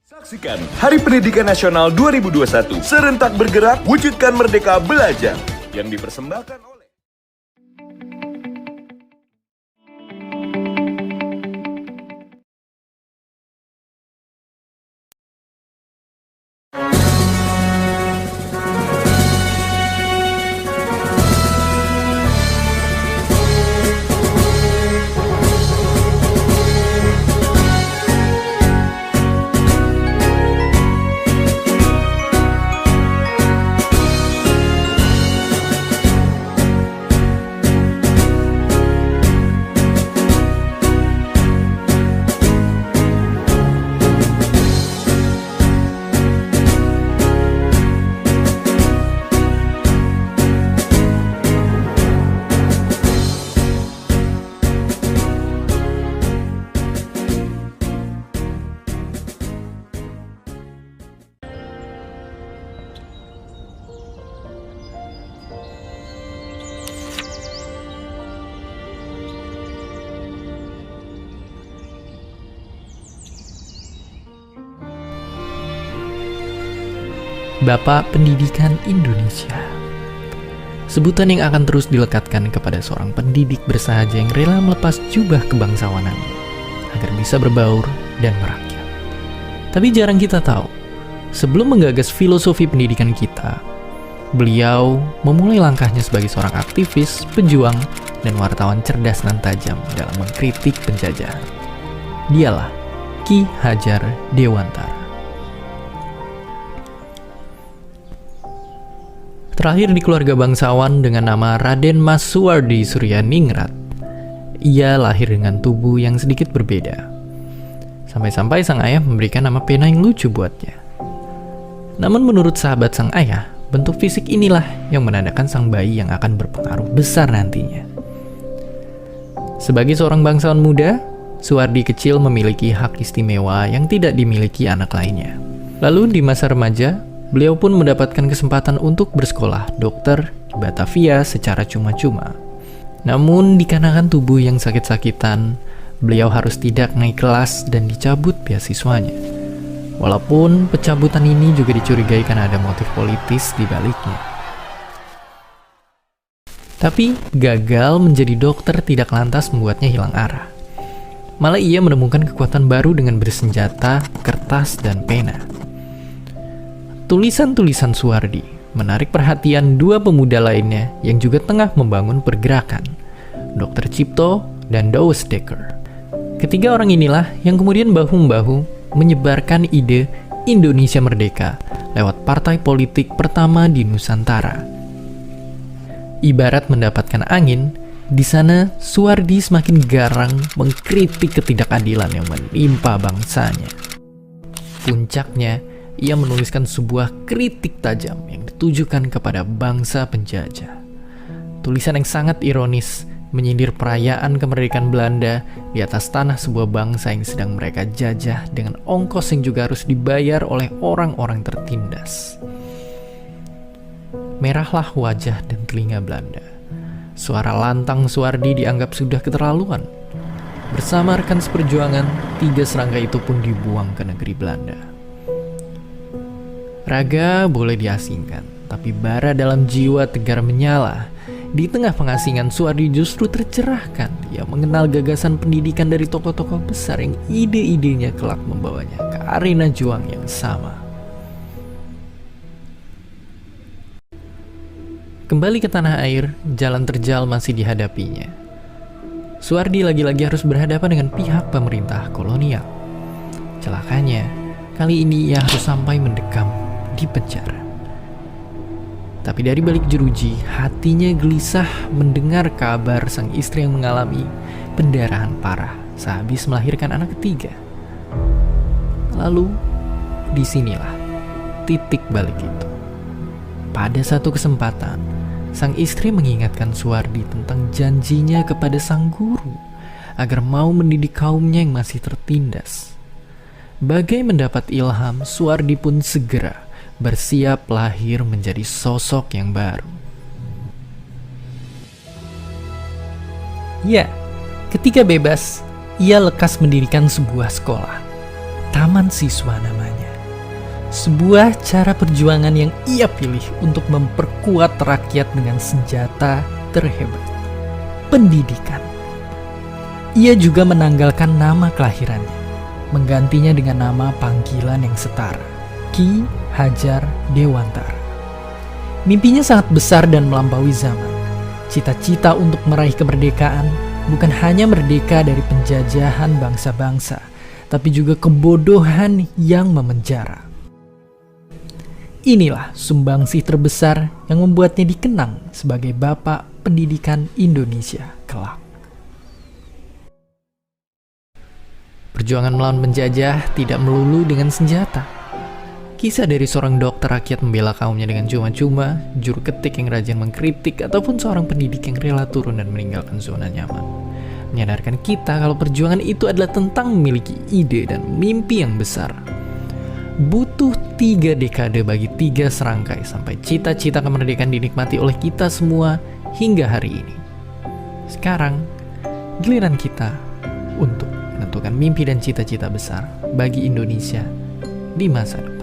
Saksikan Hari Pendidikan Nasional 2021 serentak bergerak wujudkan Merdeka Belajar yang dipersembahkan oleh Bapak Pendidikan Indonesia. Sebutan yang akan terus dilekatkan kepada seorang pendidik bersahaja yang rela melepas jubah kebangsawanannya agar bisa berbaur dan merakyat. Tapi jarang kita tahu, sebelum menggagas filosofi pendidikan kita, beliau memulai langkahnya sebagai seorang aktivis, pejuang, dan wartawan cerdas dan tajam dalam mengkritik penjajahan. Dialah Ki Hajar Dewantara. Terakhir di keluarga bangsawan dengan nama Raden Mas Suwardi Suryaningrat, ia lahir dengan tubuh yang sedikit berbeda. Sampai-sampai sang ayah memberikan nama pena yang lucu buatnya. Namun menurut sahabat sang ayah, bentuk fisik inilah yang menandakan sang bayi yang akan berpengaruh besar nantinya. Sebagai seorang bangsawan muda, Suwardi kecil memiliki hak istimewa yang tidak dimiliki anak lainnya. Lalu di masa remaja, beliau pun mendapatkan kesempatan untuk bersekolah dokter di Batavia secara cuma-cuma. Namun dikarenakan tubuh yang sakit-sakitan, beliau harus tidak naik kelas dan dicabut beasiswanya. Walaupun pencabutan ini juga dicurigai karena ada motif politis di baliknya. Tapi gagal menjadi dokter tidak lantas membuatnya hilang arah. Malah ia menemukan kekuatan baru dengan bersenjata, kertas, dan pena. Tulisan-tulisan Suwardi menarik perhatian dua pemuda lainnya yang juga tengah membangun pergerakan, Dr. Cipto dan Douwe Dekker. Ketiga orang inilah yang kemudian bahu-membahu menyebarkan ide Indonesia Merdeka lewat partai politik pertama di Nusantara. Ibarat mendapatkan angin, di sana Suwardi semakin garang mengkritik ketidakadilan yang menimpa bangsanya. Puncaknya, ia menuliskan sebuah kritik tajam yang ditujukan kepada bangsa penjajah. Tulisan yang sangat ironis menyindir perayaan kemerdekaan Belanda di atas tanah sebuah bangsa yang sedang mereka jajah dengan ongkos yang juga harus dibayar oleh orang-orang tertindas. Merahlah wajah dan telinga Belanda. Suara lantang Suwardi dianggap sudah keterlaluan. Bersama rekan seperjuangan, 3 serangga itu pun dibuang ke negeri Belanda. Raga boleh diasingkan, tapi bara dalam jiwa tegar menyala. Di tengah pengasingan, Suwardi justru tercerahkan. Ia mengenal gagasan pendidikan dari tokoh-tokoh besar yang ide-idenya kelak membawanya ke arena juang yang sama. Kembali ke tanah air, jalan terjal masih dihadapinya. Suwardi lagi-lagi harus berhadapan dengan pihak pemerintah kolonial. Celakanya, kali ini ia harus sampai mendekam di penjara. Tapi dari balik jeruji, hatinya gelisah mendengar kabar sang istri yang mengalami pendarahan parah sehabis melahirkan anak ketiga. Lalu, disinilah titik balik itu. Pada satu kesempatan, sang istri mengingatkan Suwardi tentang janjinya kepada sang guru agar mau mendidik kaumnya yang masih tertindas. Bagai mendapat ilham, Suwardi pun segera bersiap lahir menjadi sosok yang baru. Ya, ketika bebas, ia lekas mendirikan sebuah sekolah. Taman Siswa namanya. Sebuah cara perjuangan yang ia pilih untuk memperkuat rakyat dengan senjata terhebat, pendidikan. Ia juga menanggalkan nama kelahirannya, menggantinya dengan nama panggilan yang setara, Ki Hajar Dewantara. Mimpinya sangat besar dan melampaui zaman. Cita-cita untuk meraih kemerdekaan bukan hanya merdeka dari penjajahan bangsa-bangsa, tapi juga kebodohan yang memenjara. Inilah sumbangsih terbesar yang membuatnya dikenang sebagai Bapak Pendidikan Indonesia kelak. Perjuangan melawan penjajah tidak melulu dengan senjata. Kisah dari seorang dokter rakyat membela kaumnya dengan cuma-cuma, juru ketik yang rajin mengkritik, ataupun seorang pendidik yang rela turun dan meninggalkan zona nyaman, menyadarkan kita kalau perjuangan itu adalah tentang memiliki ide dan mimpi yang besar. Butuh 3 dekade bagi 3 serangkai sampai cita-cita kemerdekaan dinikmati oleh kita semua hingga hari ini. Sekarang, giliran kita untuk menentukan mimpi dan cita-cita besar bagi Indonesia di masa depan.